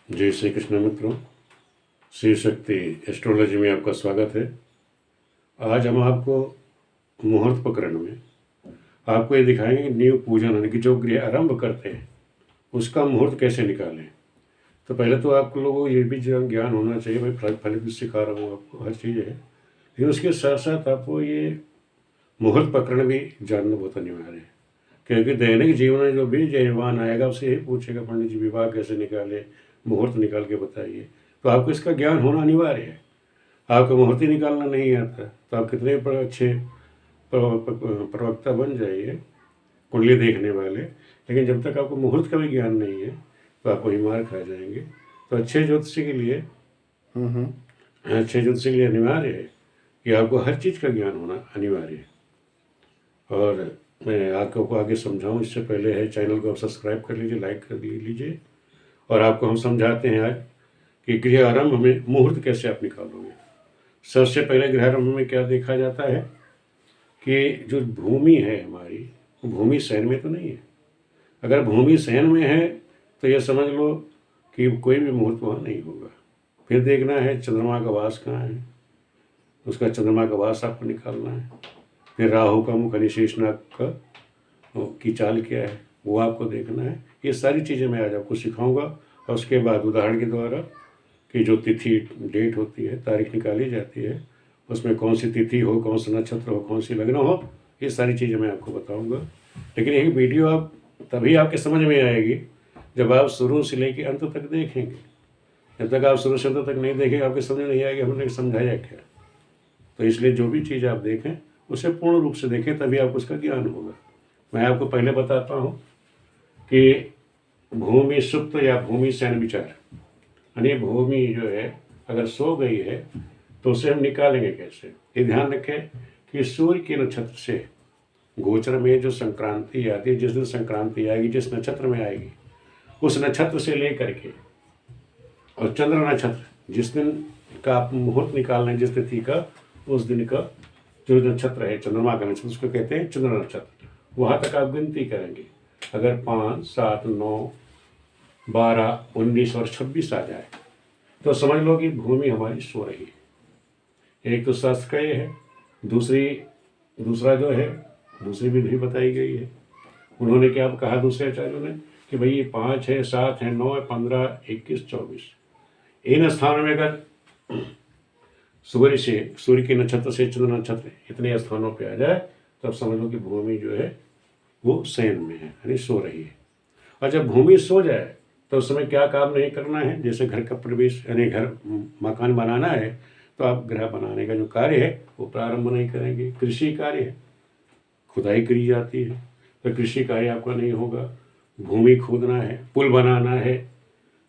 जय श्री कृष्ण मित्रों, श्री शक्ति एस्ट्रोलॉजी में आपका स्वागत है। आज हम आपको मुहूर्त प्रकरण में आपको ये दिखाएंगे कि नींव पूजन यानी कि जो गृह आरंभ करते हैं उसका मुहूर्त कैसे निकालें। तो पहले तो आप लोगों को ये भी ज्ञान होना चाहिए, भाई फल भी सिखा रहा हूँ आपको, हर चीज़ है, लेकिन उसके साथ साथ आपको ये मुहूर्त प्रकरण भी जानना बहुत अनिवार्य है, क्योंकि दैनिक जीवन में जो भी जयवान आएगा उससे यही पूछेगा, पंडित जी विवाह कैसे निकाले, मुहूर्त निकाल के बताइए। तो आपको इसका ज्ञान होना अनिवार्य है। आपको मुहूर्त ही निकालना नहीं आता तो आप कितने अच्छे प्रवक्ता बन जाइए, कुंडली देखने वाले, लेकिन जब तक आपको मुहूर्त का भी ज्ञान नहीं है तो आप वही मार खा जाएंगे। तो अच्छे ज्योतिषी के लिए अनिवार्य है कि आपको हर चीज़ का ज्ञान होना अनिवार्य है। और मैं आपको आगे समझाऊं इससे पहले है चैनल को आप सब्सक्राइब कर लीजिए, लाइक कर लीजिए। और आपको हम समझाते हैं आज कि गृह आरंभ में मुहूर्त कैसे आप निकालोगे। सबसे पहले गृह आरंभ में क्या देखा जाता है कि जो भूमि है हमारी, वो भूमि शयन में तो नहीं है। अगर भूमि शयन में है तो यह समझ लो कि कोई भी मुहूर्त वहाँ नहीं होगा। फिर देखना है चंद्रमा का वास कहाँ है, उसका चंद्रमा का वास आपको निकालना है। फिर राहु का मुख यानी शेषनाग का की चाल क्या है वो आपको देखना है। ये सारी चीज़ें मैं आज आपको सिखाऊंगा। और उसके बाद उदाहरण के द्वारा कि जो तिथि डेट होती है, तारीख निकाली जाती है, उसमें कौन सी तिथि हो, कौन सा नक्षत्र हो, कौन सी लग्न हो, ये सारी चीज़ें मैं आपको बताऊंगा। लेकिन यही वीडियो आप तभी आपके समझ में आएगी जब आप शुरू से लेकर अंत तक देखेंगे। जब तक आप शुरू से अंत तक नहीं देखेंगे आपके समझ नहीं आएगी हमने समझाया क्या। तो इसलिए जो भी चीज़ आप देखें उसे पूर्ण रूप से देखें, तभी आपको उसका ज्ञान होगा। मैं आपको पहले बताता हूँ कि भूमि सुप्त या भूमि शयन विचार, यानी भूमि जो है अगर सो गई है तो उसे हम निकालेंगे कैसे। ये ध्यान रखें कि सूर्य के नक्षत्र से गोचर में जो संक्रांति आती है, जिस दिन संक्रांति आएगी, जिस नक्षत्र में आएगी, उस नक्षत्र से लेकर के और चंद्र नक्षत्र जिस दिन का आप मुहूर्त निकालना है, जिस तिथि का, उस दिन का जो नक्षत्र है चंद्रमा का नक्षत्र, उसको कहते हैं चंद्र नक्षत्र, वहाँ तक आप गिनती करेंगे। अगर 5, 7, 9, 12, 19 और 26 आ जाए तो समझ लो कि भूमि हमारी सो रही है। एक तो शास्त्र का ये है, दूसरा जो है दूसरी विधि बताई गई है। उन्होंने क्या कहा दूसरे आचार्यों ने कि भाई ये 5 है, 7 है, 9 है, 15, 21, 24, इन स्थानों में अगर सूर्य के नक्षत्र से चंद्र नक्षत्र इतने स्थानों पे आ जाए तब समझ लो कि भूमि जो है वो शयन में है, यानी सो रही है। और जब भूमि सो जाए तो उस समय क्या काम नहीं करना है। जैसे घर का प्रवेश यानी घर मकान बनाना है तो आप गृह बनाने का जो कार्य है वो प्रारंभ नहीं करेंगे। कृषि कार्य है, खुदाई करी जाती है, तो कृषि कार्य आपका नहीं होगा। भूमि खोदना है, पुल बनाना है,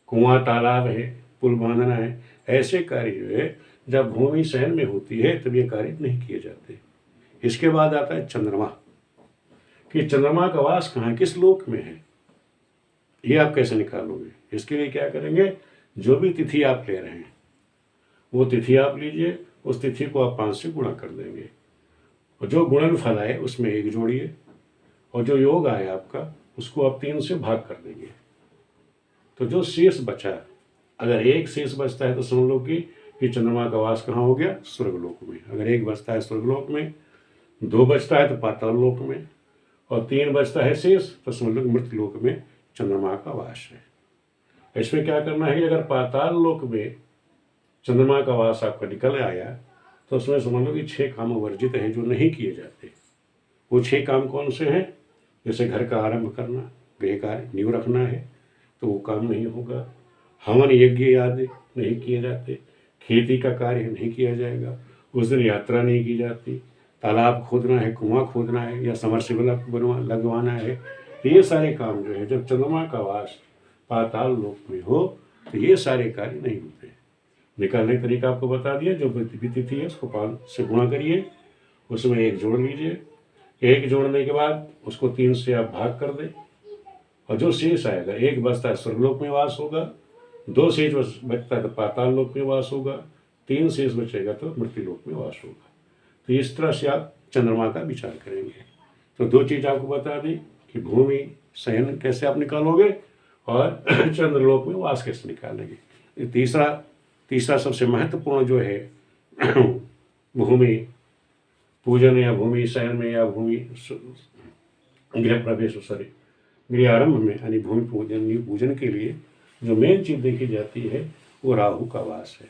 कुआं तालाब है, पुल बांधना है, ऐसे कार्य जो है जब भूमि शयन में होती है तब ये कार्य नहीं किए जाते। इसके बाद आता है चंद्रमा, कि चंद्रमा का वास कहाँ, किस लोक में है, ये आप कैसे निकालोगे। इसके लिए क्या करेंगे, जो भी तिथि आप ले रहे हैं वो तिथि आप लीजिए, उस तिथि को आप 5 से गुणा कर देंगे और जो गुणनफल आए उसमें 1 जोड़िए, और जो योग आए आपका उसको आप 3 से भाग कर देंगे। तो जो शेष बचा, अगर 1 शेष बचता है तो समझ लो कि चंद्रमा का वास कहाँ हो गया, स्वर्गलोक में। अगर 1 बचता है स्वर्गलोक में, 2 बचता है तो पाताल लोक में, और 3 बचता है शेष तो समझ लो मृत्यु लोक में चंद्रमा का वास है। इसमें क्या करना है कि अगर पाताल लोक में चंद्रमा का वास आपका निकल आया तो उसमें समझ लो कि 6 काम वर्जित हैं जो नहीं किए जाते। वो 6 काम कौन से हैं, जैसे घर का आरंभ करना, गृह कार्य नींव रखना है तो वो काम नहीं होगा। हवन यज्ञ आदि नहीं किए जाते, खेती का कार्य नहीं किया जाएगा, उस दिन यात्रा नहीं की जाती, तालाब खोदना है, कुआं खोदना है या समरसेबल लगवाना है, तो ये सारे काम जो है जब चंद्रमा का वास पाताल लोक में हो तो ये सारे कार्य नहीं होते। निकालने का तरीका आपको बता दिया, जो तिथि है उसको 5 से गुणा करिए, उसमें 1 जोड़ लीजिए, 1 जोड़ने के बाद उसको 3 से आप भाग कर दें, और जो शेष आएगा, 1 बचता है स्वर्गलोक में वास होगा, 2 शेष बचता है तो पाताल लोक में वास होगा, 3 शेष बचेगा तो मृत्यु लोक में वास होगा। तो इस तरह से आप चंद्रमा का विचार करेंगे। तो 2 चीज़ आपको बता दी कि भूमि शयन कैसे आप निकालोगे और चंद्रलोक में वास कैसे निकालेंगे। तीसरा सबसे महत्वपूर्ण जो है भूमि पूजन या भूमि शयन में या भूमि गृह प्रवेश गृह आरंभ में यानी भूमि पूजन के लिए जो मेन चीज देखी जाती है वो राहु का वास है।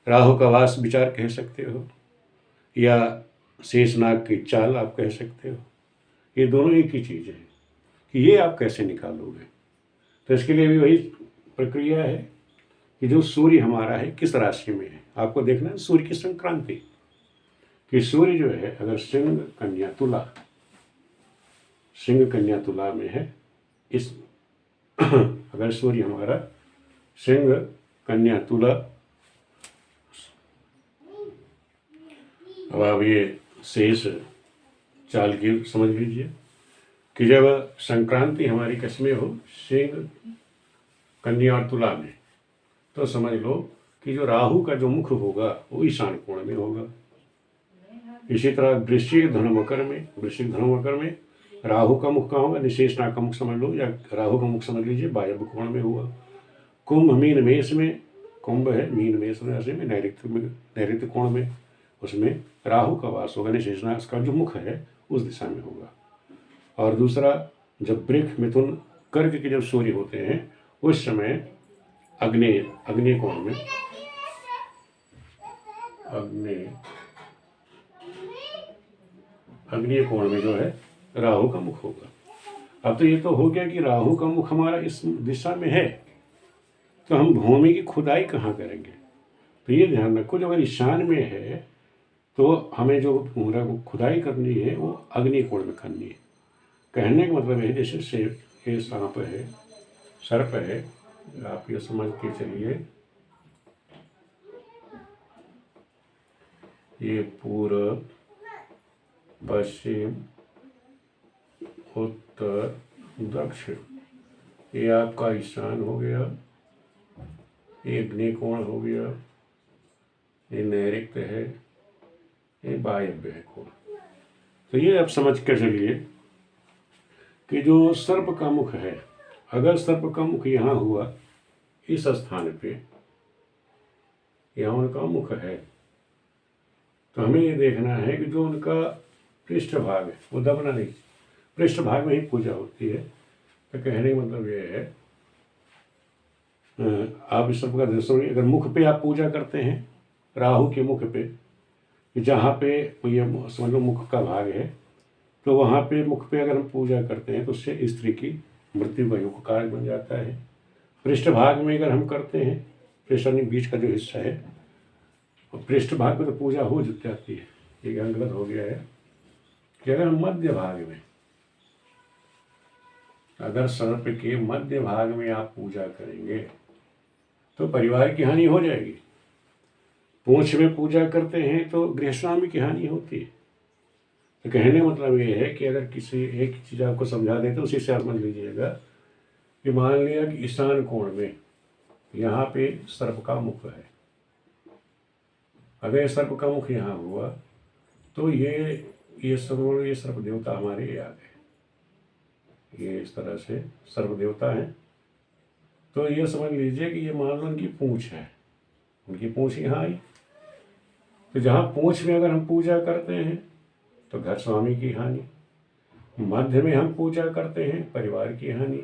राहु का वास विचार कह सकते हो या शेषनाग की चाल आप कह सकते हो। ये दोनों एक ही चीज़ है कि ये आप कैसे निकालोगे। तो इसके लिए भी वही प्रक्रिया है कि जो सूर्य हमारा है किस राशि में है। आपको देखना है सूर्य की संक्रांति कि सूर्य जो है अगर सिंह कन्या तुला में है, इस अगर सूर्य हमारा सिंह कन्या तुला, अब आप ये शेष चाल की समझ लीजिए कि जब संक्रांति हमारी किसमें हो, सिंह कन्या और तुला में, तो समझ लो कि जो राहु का जो मुख होगा वो ईशान कोण में होगा। इसी तरह वृश्चिक धनु मकर में राहु का मुख कहाँ होगा, निशेषनाग का मुख समझ लो या राहु का मुख समझ लीजिए वायव्य कोण में हुआ। कुंभ मीन मेष में, कुंभ है मीन मेष राशि में नैऋत्य कोण में, उसमें राहु का वास होगा, निशेषनाग का जो मुख है उस दिशा में होगा। और दूसरा जब वृक्ष मिथुन कर्क के जब सूर्य होते हैं उस समय अग्नि कोण में जो है राहु का मुख होगा। अब तो ये तो हो गया कि राहु का मुख हमारा इस दिशा में है, तो हम भूमि की खुदाई कहाँ करेंगे। तो ये ध्यान रखो, जब अगर ईशान में है तो हमें जो खुदाई करनी है वो अग्नि कोण में करनी है। कहने का मतलब है जैसे ये सांप है, सर्प है, आप ये समझ के चलिए ये पूर्व पश्चिम उत्तर दक्षिण ये आपका ईशान हो गया, ये अग्निकोण हो गया, ये नैऋत्य है, ये वायव्य है कोण। तो ये आप समझ कर चलिए कि जो सर्प का मुख है, अगर सर्प का मुख यहाँ हुआ इस स्थान पे, यहाँ उनका मुख है, तो हमें ये देखना है कि जो उनका पृष्ठभाग है वो दबना नहीं, पृष्ठभाग में ही पूजा होती है। तो कहने का मतलब ये है आप इस सर्प का दृश्य, अगर मुख पे आप पूजा करते हैं राहु के मुख पे, जहाँ पे ये समझ लो मुख का भाग है, तो वहाँ पे मुख पे अगर हम पूजा करते हैं तो उससे स्त्री की मृत्यु का योग कारक बन जाता है। पृष्ठभाग में अगर हम करते हैं, पृष्ठ बीच का जो हिस्सा है, और पृष्ठभाग पे तो पूजा हो जाती है। ये गलत हो गया है कि अगर हम मध्य भाग में, अगर सर्प के मध्य भाग में आप पूजा करेंगे तो परिवार की हानि हो जाएगी। पूंछ में पूजा करते हैं तो गृहस्वामी की हानि होती है। तो कहने का मतलब ये है कि अगर किसी एक चीज़ आपको समझा दें तो उसी से आप समझ लीजिएगा कि मान लिया कि ईशान कोण में यहाँ पे सर्प का मुख है, अगर सर्प का मुख यहाँ हुआ तो ये सर्प देवता हमारे ये आ गए, ये इस तरह से सर्प देवता हैं। तो ये समझ लीजिए कि ये मान लो उनकी पूंछ है, उनकी पूंछ यहाँ आई, तो जहाँ पूंछ में अगर हम पूजा करते हैं तो घर स्वामी की हानि, मध्य में हम पूजा करते हैं परिवार की हानि,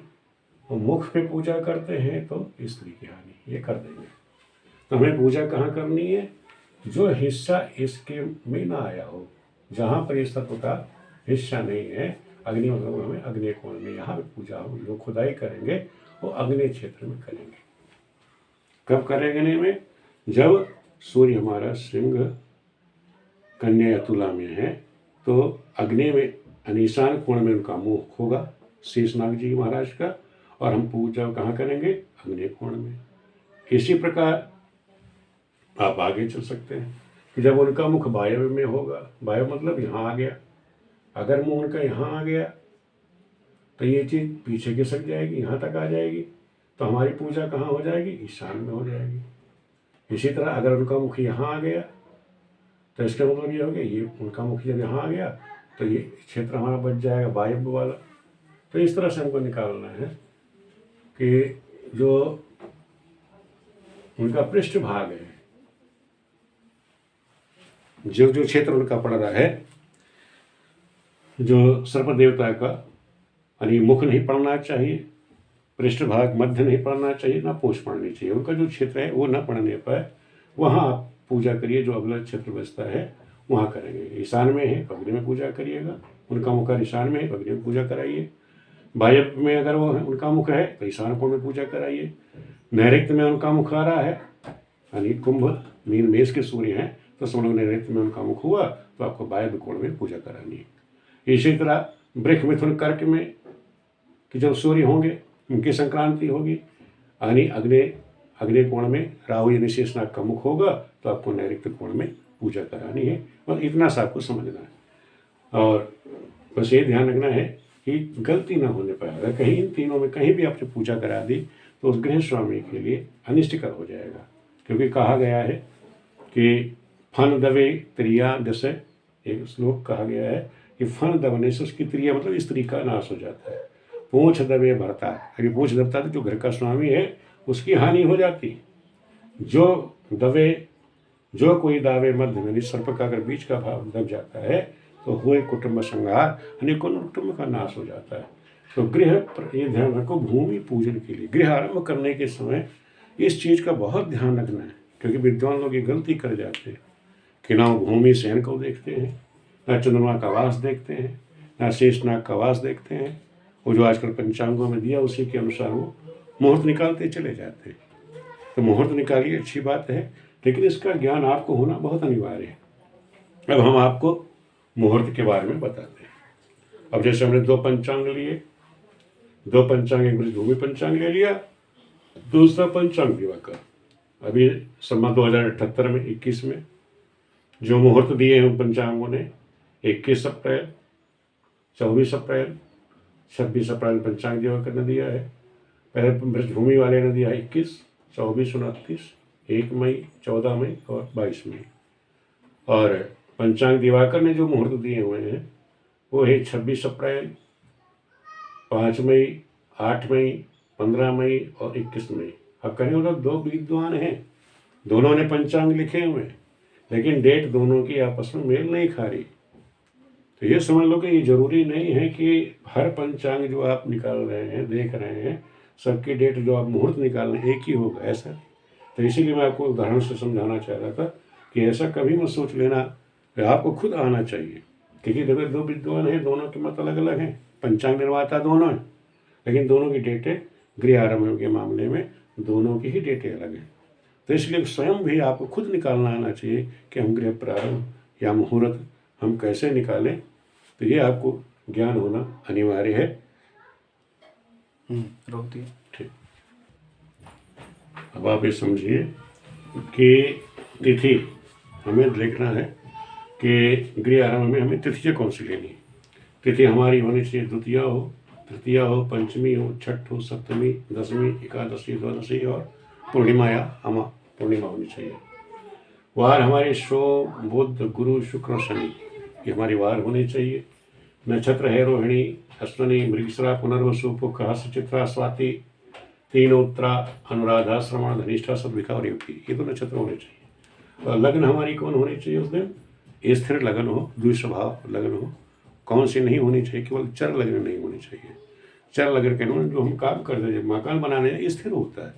और मुख पे पूजा करते हैं तो स्त्री की हानि, ये कर देंगे। तो हमें पूजा कहाँ करनी है, जो हिस्सा इसके में ना आया हो, जहाँ पर इस तत्व का हिस्सा नहीं है, अग्नि मतलब हमें अग्नि कोण में यहाँ पे पूजा हो, जो खुदाई करेंगे वो अग्नि क्षेत्र में करेंगे। कब करेंगे में, जब सूर्य हमारा सिंह कन्या या तुला में है तो अग्नि में ईशान कोण में उनका मुख होगा शेषनाग जी महाराज का, और हम पूजा कहाँ करेंगे, अग्नि कोण में। इसी प्रकार आप आगे चल सकते हैं कि जब उनका मुख वायव्य में होगा, वायव्य मतलब यहाँ आ गया, अगर मुँह उनका यहाँ आ गया तो ये चीज़ पीछे खिसक जाएगी, यहाँ तक आ जाएगी, तो हमारी पूजा कहाँ हो जाएगी, ईशान में हो जाएगी। इसी तरह अगर उनका मुख यहाँ आ गया तो इसका मतलब ये हो गया, ये उनका मुख जब यहाँ आ गया तो ये क्षेत्र हमारा बच जाएगा वायव्य वाला। तो इस तरह से हमको निकालना है कि जो उनका पृष्ठभाग है, जो जो क्षेत्र उनका पड़ रहा है, जो सर्प देवता का यानी मुख नहीं पड़ना चाहिए, पृष्ठभाग मध्य नहीं पड़ना चाहिए, ना पूंछ पड़नी चाहिए। उनका जो क्षेत्र है वो ना पड़ने पाए, वहाँ आप पूजा करिए। जो अगला क्षेत्र बचता है वहाँ करेंगे। ईशान में है तो अग्नि में पूजा करिएगा, उनका मुख ईशान में है तो अग्नि में पूजा कराइए। वायव्य में अगर वो है उनका मुख है तो ईशान कोण में पूजा कराइए। नैऋत्य में उनका मुख आ रहा है, यानी कुंभ मीन मेष के सूर्य हैं, तो समझ लो नैऋत्य में उनका मुख हुआ तो आपको वायव्य कोण में पूजा करानी है। इसी तरह वृक्ष मिथुन कर्क में कि जब सूर्य होंगे उनकी संक्रांति होगी, यानी अग्नि कोण में राहु यानी शेषनाग का मुख होगा तो आपको नैऋत्य कोण में पूजा करानी है। और इतना सा आपको समझना है। और बस ये ध्यान रखना है कि गलती ना होने पाए। अगर कहीं इन तीनों में कहीं भी आपने पूजा करा दी तो उस गृह स्वामी के लिए अनिष्टकर हो जाएगा। क्योंकि कहा गया है कि फन दवे त्रिया दस, एक श्लोक कहा गया है कि फन दबने से उसकी त्रिया मतलब स्त्री का नाश हो जाता है। पूंछ दबे भरता, अगर पूंछ दबता तो जो घर का स्वामी है उसकी हानि हो जाती। जो दबे, जो कोई दावे मध्य में, सर्प का अगर बीच का भाव दब जाता है तो हुए कुटुंब संहार, यानी कुटुंब का नाश हो जाता है। तो गृह ये ध्यान रखो, भूमि पूजन के लिए गृह आरंभ करने के समय इस चीज़ का बहुत ध्यान रखना है। क्योंकि विद्वान लोग ये गलती कर जाते हैं कि ना भूमि शयन को देखते हैं, ना चंद्रमा का वास देखते हैं, ना शेषनाग का वास देखते हैं। वो जो आजकल पंचांगों में दिया उसी के अनुसार वो मुहूर्त निकालते चले जाते हैं। तो मुहूर्त निकालिए, अच्छी बात है, लेकिन इसका ज्ञान आपको होना बहुत अनिवार्य है। अब हम आपको मुहूर्त के बारे में बताते हैं। अब जैसे हमने दो पंचांग लिए, दो पंचांग, एक भूमि पंचांग ले लिया, दूसरा पंचांग दिवाकर। अभी सम्मत 2078 में 21 में जो मुहूर्त दिए हैं उन पंचांगों ने 21 अप्रैल, 24 अप्रैल, 26 अप्रैल पंचांग दिवाकर ने दिया है। पहले भूमि वाले ने दिया 21, 24, 29, 1 मई, 14 मई और 22 मई। और पंचांग दिवाकर ने जो मुहूर्त दिए हुए हैं वो है 26 अप्रैल, 5 मई, 8 मई, 15 मई और 21 मई। अब कहीं उधर दो विद्वान हैं, दोनों ने पंचांग लिखे हुए हैं, लेकिन डेट दोनों की आपस में मेल नहीं खा रही। तो ये समझ लो कि ये जरूरी नहीं है कि हर पंचांग जो आप निकाल रहे हैं, देख रहे हैं, सबकी डेट जो आप मुहूर्त निकाल रहे हैं एक ही होगा, ऐसा नहीं। तो इसीलिए मैं आपको उदाहरण से समझाना चाह रहा था कि ऐसा कभी मत सोच लेना, आपको खुद आना चाहिए। क्योंकि देखो दो विद्वान हैं, दोनों के मत अलग अलग हैं, पंचांग निर्माता दोनों हैं, लेकिन दोनों की डेटें गृह आरंभ के मामले में दोनों की ही डेटें अलग हैं। तो इसलिए स्वयं भी आपको खुद निकालना आना चाहिए कि हम गृह प्रारंभ या मुहूर्त हम कैसे निकालें। तो ये आपको ज्ञान होना अनिवार्य है। रोक दिए। ठीक, अब आप ये समझिए कि तिथि हमें देखना है कि गृह आरंभ में हमें तिथियाँ कौन सी लेनी है। तिथि हमारी होनी चाहिए द्वितीया हो, तृतीया हो, पंचमी हो, छठ हो, सप्तमी, दसवीं, एकादशी, द्वादशी और पूर्णिमा या अमा पूर्णिमा होनी चाहिए। वार हमारे सोम, बुध, गुरु, शुक्र, शनि, ये हमारी वार होनी चाहिए। नक्षत्र है रोहिणी, अश्विनी, मृगशिरा, पुनर्वसु, पुष्य, चित्रा, स्वाति, तीन उत्तरा, अनुराधा, श्रवण, धनिष्ठा, सद्विका और युक्ति, ये तो नक्षत्र होने चाहिए। और लग्न हमारी कौन होनी चाहिए उस दिन? स्थिर लगन हो, द्विस्वभाव लगन हो। कौन सी नहीं होनी चाहिए? केवल चर लगन नहीं होनी चाहिए। चर लगन के जो हम काम करते हैं, मकान बनाने स्थिर होता है,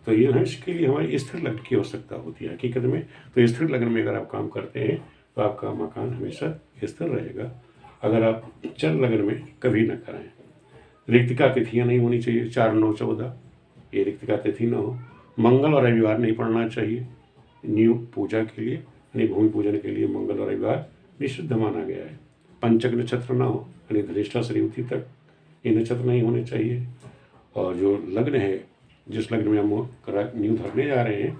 तो ये है इसके लिए हमारी स्थिर लगन की आवश्यकता होती है हकीकत में। तो स्थिर लगन में अगर आप काम करते हैं तो आपका मकान हमेशा स्थिर रहेगा। अगर आप चर लगन में कभी न करें। रिक्तिका तिथियाँ नहीं होनी चाहिए, 4, 9, 14, ये रिक्तिका तिथि न हो। मंगल और रविवार नहीं पड़ना चाहिए। न्यू पूजा के लिए, यानी भूमि पूजन के लिए मंगल और रविवार निषिद्ध माना गया है। पंचक नक्षत्र ना हो, यानी धनिष्ठा से युति तक ये नक्षत्र नहीं होने चाहिए। और जो लग्न है, जिस लग्न में हम न्यू धरने जा रहे हैं,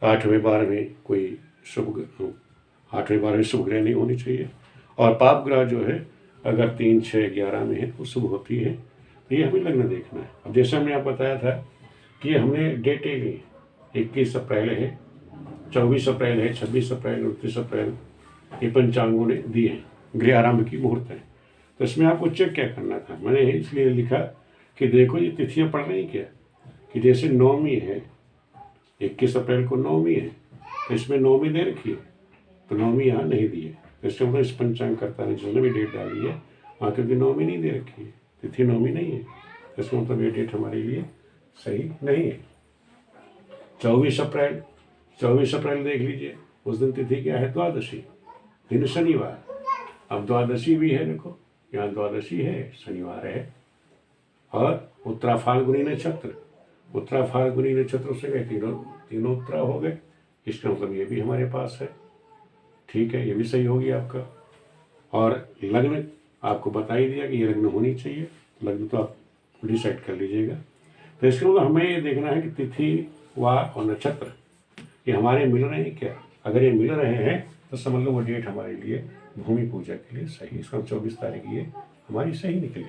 8वें 12वें कोई शुभ 8वें 12वें शुभ ग्रह नहीं होनी चाहिए। और पाप ग्रह जो है अगर 3, 6, 11 में है तो शुभ होती है। तो ये हमें लग्न देखना है। अब जैसे हमने आप बताया था कि हमने डेटें ली, 21 अप्रैल है, 24 अप्रैल है, 26 अप्रैल, 29 अप्रैल, ये पंचांगों ने दिए हैं, गृह आरंभ की मुहूर्त है। तो इसमें आपको चेक क्या करना था, मैंने इसलिए लिखा कि देखो ये तिथियां पढ़ रही क्या, कि जैसे नवमी है, 21 अप्रैल को नवमी है, तो इसमें नवमी दे रखी है, तो नवमी यहाँ नहीं दी है, तो इसका मतलब इस पंचांग कर्ता ने जिन्होंने भी डेट डाली है वहाँ क्योंकि नवमी नहीं दे रखी है, तिथि नवमी नहीं है, तो इसका मतलब ये डेट हमारे लिए सही नहीं है। 24 अप्रैल, 24 अप्रैल देख लीजिए, उस दिन तिथि क्या है, द्वादशी, दिन शनिवार। अब द्वादशी भी है, देखो यहाँ द्वादशी है, शनिवार है, और उत्तरा फाल्गुनी नक्षत्र, उत्तरा फाल्गुनी नक्षत्र से गए तीनों उत्तरा हो गए, इसका मतलब ये भी हमारे पास है, ठीक है, ये भी सही हो गया आपका। और लग्न आपको बता ही दिया कि ये लग्न होनी चाहिए, लग्न तो आप डिसाइड कर लीजिएगा। तो इसके मतलब हमें ये देखना है कि तिथि, वार और नक्षत्र ये हमारे मिल रहे हैं क्या। अगर ये मिल रहे हैं तो समझ लो वो डेट हमारे लिए भूमि पूजा के लिए सही, इसका 24 तारीख ये हमारी सही निकली,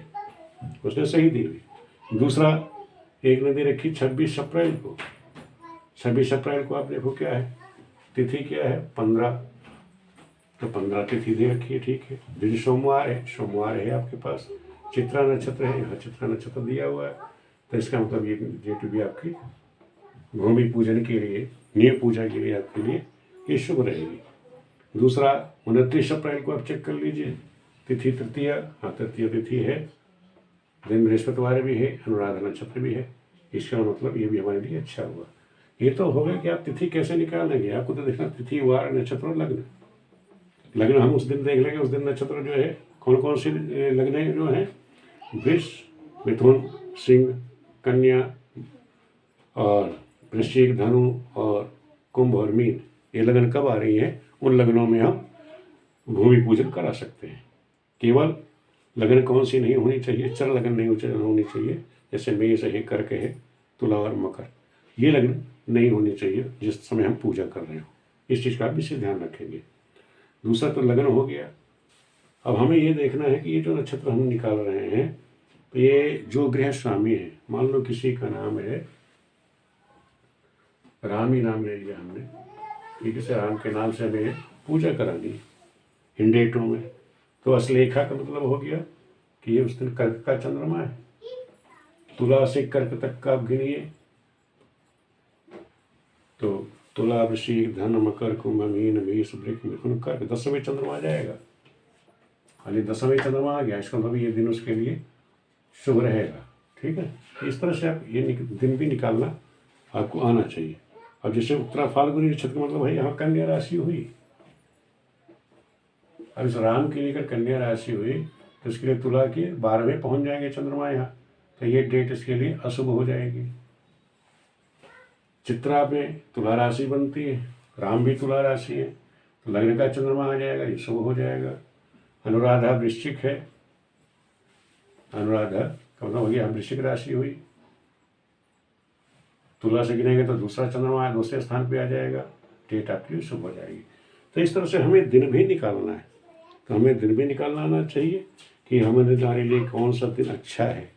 उसने सही दी हुई। दूसरा एक ने दे रखी 26 अप्रैल को, 26 अप्रैल को आप देखो क्या है, तिथि क्या है, 15, तो 15 तिथि दे रखी है, ठीक है। दिन सोमवार है, सोमवार है आपके पास, चित्रा नक्षत्र है, यहाँ चित्रा नक्षत्र दिया हुआ है, तो इसका मतलब ये डेट भी आपकी भूमि पूजन के लिए, नींव पूजा के लिए आपके लिए ये शुभ रहेगी। दूसरा 29 अप्रैल को आप चेक कर लीजिए, तिथि तृतीया, हाँ तृतीय तिथि है, दिन बृहस्पतिवार भी है, अनुराधा नक्षत्र भी है, इसका मतलब ये भी हमारे लिए अच्छा हुआ। ये तो हो गया कि आप तिथि कैसे निकालेंगे, आपको तो देखना तिथि, वार, नक्षत्र और लग्न। लग्न हम उस दिन देख लेंगे, उस दिन नक्षत्र जो है कौन कौन सी लग्न जो है, वृष, मिथुन, सिंह, कन्या और वृश्चिक, धनु और कुंभ और मीन, ये लगन कब आ रही है, उन लगनों में हम भूमि पूजन करा सकते हैं। केवल लगन कौन सी नहीं होनी चाहिए, चर लगन नहीं होनी चाहिए, जैसे मेष है, कर्क है, तुला और मकर, ये लगन नहीं होनी चाहिए जिस समय हम पूजा कर रहे हो, इस चीज़ का आप विशेष ध्यान रखेंगे। दूसरा तो लगन हो गया। अब हमें ये देखना है कि ये जो नक्षत्र हम निकाल रहे हैं, तो ये जो गृह स्वामी है, मान लो किसी का नाम है राम, ही नाम ले लिया हमने, ठीक है, राम के नाम से हमें पूजा करानी इन डेटों में, तो असलेखा का मतलब हो गया कि ये उस दिन कर्क का चंद्रमा है, तुला से कर्क तक का आप गिनिए, तो तुला, वृश्चिक, धन, मकर, कुंभ, मीन, मेष, वृक, मिथुन, कर्क, 10वें चंद्रमा आ जाएगा। खाली 10वें चंद्रमा आ गया, इसका मतलब ये दिन उसके लिए शुभ रहेगा, ठीक है। इस तरह से आप ये दिन भी निकालना आपको आना चाहिए। अब जैसे उत्तरा फाल्गुनी नक्षत्र मतलब भाई यहाँ कन्या राशि हुई, अब इस राम के लेकर कन्या राशि हुई, तो इसके लिए तुला के 12वें पहुंच जाएंगे चंद्रमा यहाँ, तो ये डेट इसके लिए अशुभ हो जाएगी। चित्रा में तुला राशि बनती है, राम भी तुला राशि है, तो लग्न का चंद्रमा आ जाएगा, ये शुभ हो जाएगा। अनुराधा वृश्चिक है, अनुराधा का मतलब हो गया वृश्चिक राशि हुई, तुला से गिनेंगे तो दूसरा चंद्रमा दूसरे स्थान पे आ जाएगा, डेट आपकी शुभ हो जाएगी। तो इस तरह से हमें दिन भी निकालना है, तो हमें दिन भी निकालना आना चाहिए कि हमारे लिए कौन सा दिन अच्छा है।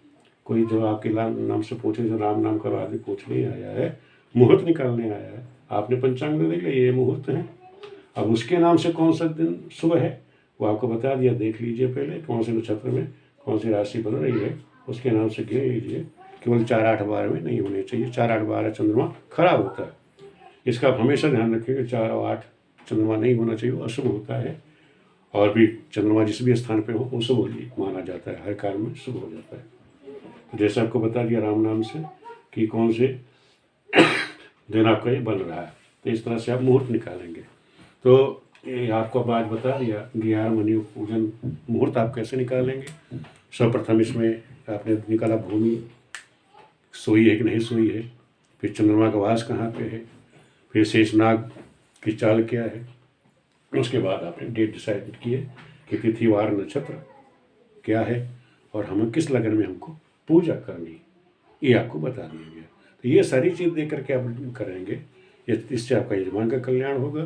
कोई जो आपके नाम से पूछे, जो राम नाम का आदमी पूछने आया है, मुहूर्त निकालने आया है, आपने पंचांग में देख लिया ये मुहूर्त है, अब उसके नाम से कौन सा दिन शुभ है वो आपको बता दिया, देख लीजिए पहले कौन से नक्षत्र में कौन सी राशि बन रही है, उसके नाम से गिन लीजिए। केवल 4, 8, 12 में नहीं होने चाहिए, 4, 8, 12 चंद्रमा खराब होता है, इसका आप हमेशा ध्यान रखिएगा। 4 और 8 चंद्रमा नहीं होना चाहिए, अशुभ होता है, और भी चंद्रमा जिस भी स्थान पे हो वो शुभ माना जाता है, हर कार्य में शुभ हो जाता है। तो जैसे आपको बता दिया राम नाम से कि कौन से दिन आपका ये बन रहा है, तो इस तरह से आप मुहूर्त निकालेंगे। तो ये आपको अब आज बता दिया 11 मनी पूजन मुहूर्त आप कैसे निकालेंगे। सर्वप्रथम इसमें आपने निकाला भूमि सोई है कि नहीं सोई है, फिर चंद्रमा का वास कहाँ पे है, फिर शेषनाग की चाल क्या है, उसके बाद आपने डेट डिसाइड किए कि तिथि, वार, नक्षत्र क्या है और हमें किस लगन में हमको पूजा करनी, ये आपको बता दिया गया। तो ये सारी चीज़ देख करके आप करेंगे, इससे आपका यजमान का कल्याण होगा।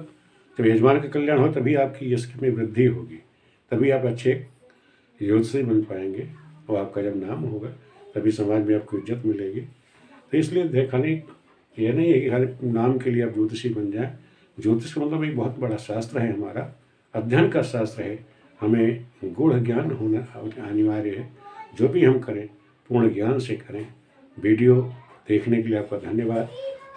जब यजमान का कल्याण हो तभी आपकी यश में वृद्धि होगी, तभी आप अच्छे ज्योतिषी बन पाएंगे, और आपका जब नाम होगा तभी समाज में आपको इज्जत मिलेगी। तो इसलिए खाली ये नहीं है कि खाली नाम के लिए आप ज्योतिषी बन जाएं। ज्योतिष का मतलब एक बहुत बड़ा शास्त्र है, हमारा अध्ययन का शास्त्र है, हमें गूढ़ ज्ञान होना अनिवार्य है। जो भी हम करें पूर्ण ज्ञान से करें। वीडियो देखने के लिए आपका धन्यवाद।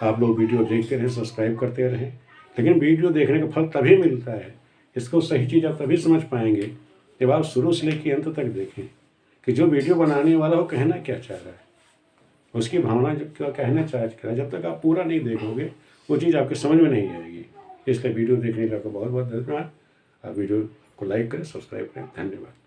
आप लोग वीडियो देखते रहें, सब्सक्राइब करते रहें, लेकिन वीडियो देखने का फल तभी मिलता है, इसको सही चीज़ आप तभी समझ पाएंगे जब आप शुरू से लेकर अंत तक देखें कि जो वीडियो बनाने वाला वो कहना क्या चाह रहा है, उसकी भावना जो क्या कहना चाह रहा है। जब तक आप पूरा नहीं देखोगे वो चीज़ आपके समझ में नहीं आएगी। इसलिए वीडियो देखने के लिए आपको बहुत बहुत धन्यवाद। आप वीडियो को लाइक करें, सब्सक्राइब करें। धन्यवाद।